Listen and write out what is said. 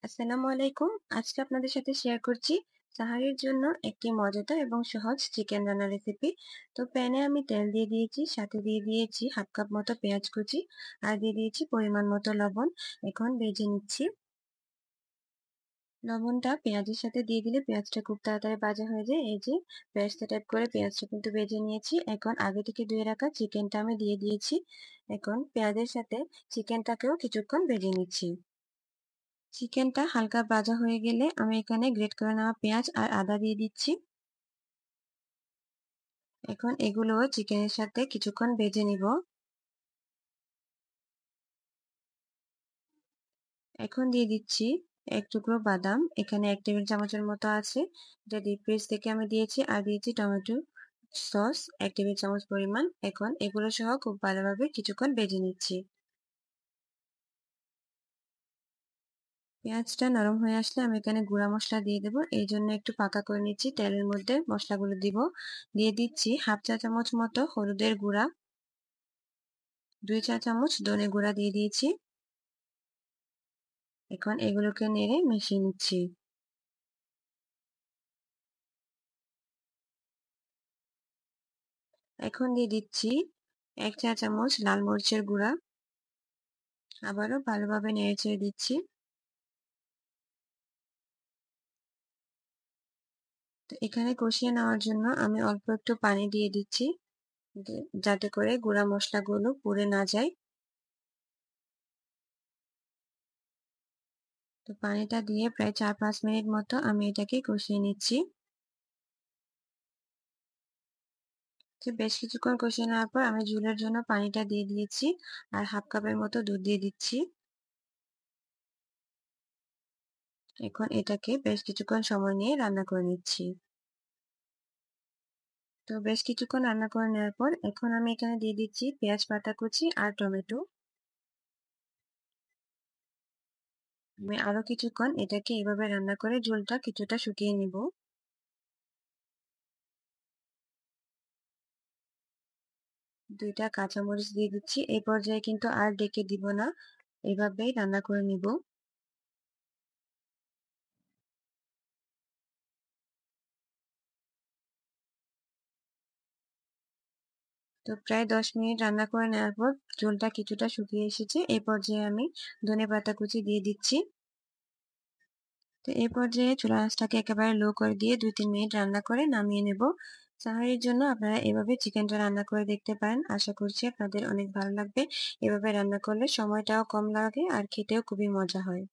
আসসালামু আলাইকুম। আজকে আপনাদের সাথে শেয়ার করছি সাহারির জন্য একটি মজাদার এবং সহজ চিকেন রান্নার রেসিপি। তো প্যানে আমি তেল দিয়ে দিয়েছি, সাথে দিয়ে দিয়েছি হাফ কাপ মতো পেঁয়াজ কুচি আর দিয়ে দিয়েছি পরিমাণ মতো লবণ। এখন ভেজে নিচ্ছি। লবণটা পেঁয়াজের সাথে দিয়ে দিলে পেঁয়াজটা খুব তাড়াতাড়ি ভাজা হয়ে যায়। এই যে পেঁয়াজটা টাইপ করে পেঁয়াজটা কিন্তু ভেজে নিয়েছি। এখন আগে থেকে ধুয়ে রাখা চিকেনটা আমি দিয়ে দিয়েছি। এখন পেঁয়াজের সাথে চিকেনটাকেও কিছুক্ষণ ভেজে নিচ্ছি। চিকেনটা হালকা ভাজা হয়ে গেলে আমি এখানে গ্রেট করে নেওয়া পেঁয়াজ আর আদা দিয়ে দিচ্ছি। এখন এগুলো চিকেনের সাথে কিছুক্ষণ ভেজে নিব। এখন দিয়ে দিচ্ছি এক টুকরো বাদাম, এখানে 1 টেবিল চামচের মতো আছে, এটা ডিপ ফ্রিজ থেকে আমি দিয়েছি। আর দিয়েছি টমেটো সস 1 টেবিল চামচ পরিমাণ। এখন এগুলো সহ খুব ভালোভাবে কিছুক্ষণ ভেজে নিচ্ছি। পেঁয়াজটা নরম হয়ে আসলে আমি এখানে গুঁড়া মশলা দিয়ে দেবো, এই জন্য একটু পাকা করে নিচ্ছি। তেলের মধ্যে মশলাগুলো দিব। দিয়ে দিচ্ছি হাফ চা চামচ মতো হলুদের গুঁড়া, 2 চা চামচ ধনে গুঁড়া দিয়ে দিয়েছি। এখন এগুলোকে নেড়ে মিশিয়ে নিচ্ছি। এখন দিয়ে দিচ্ছি 1 চা চামচ লাল মরিচের গুঁড়া। আবারও ভালোভাবে নেড়ে চেড়ে দিচ্ছি। তো এখানে কষিয়ে নেওয়ার জন্য আমি অল্প একটু পানি দিয়ে দিচ্ছি, যাতে করে গুঁড়া মশলাগুলো পুড়ে না যায়। তো পানিটা দিয়ে প্রায় 4-5 মিনিট মতো আমি এটাকে কষিয়ে নিচ্ছি। তো বেশ কিছুক্ষণ কষিয়ে নেওয়ার পর আমি ঝোলের জন্য পানিটা দিয়ে দিয়েছি আর হাফ কাপের মতো দুধ দিয়ে দিচ্ছি। এখন এটাকে বেশ কিছুক্ষণ সময় নিয়ে রান্না করে নিচ্ছি। তো বেশ কিছুক্ষণ রান্না করে নেওয়ার পর এখন আমি এখানে দিয়ে দিচ্ছি পেঁয়াজ পাতা কুচি আর টমেটো। আমি আরো কিছুক্ষণ এটাকে এভাবে রান্না করে ঝোলটা কিছুটা শুকিয়ে নিব। 2টা কাঁচামরিচ দিয়ে দিচ্ছি। এই পর্যায়ে কিন্তু আর ডেকে দিব না, এভাবেই রান্না করে নিব। তো প্রায় 10 মিনিট রান্না করে নেওয়ার পর ঝোলটা কিছুটা শুকিয়ে এসেছে। এই পর্যায়ে আমি ধনেপাতা কুচি দিয়ে দিচ্ছি। তো এই পর্যায়ে চুলার আঁচটাকে একেবারে লো করে দিয়ে 2-3 মিনিট রান্না করে নামিয়ে নেব। সাহারির জন্য আপনারা এভাবে চিকেনটা রান্না করে দেখতে পারেন। আশা করছি আপনাদের অনেক ভালো লাগবে। এভাবে রান্না করলে সময়টাও কম লাগে আর খেতেও খুবই মজা হয়।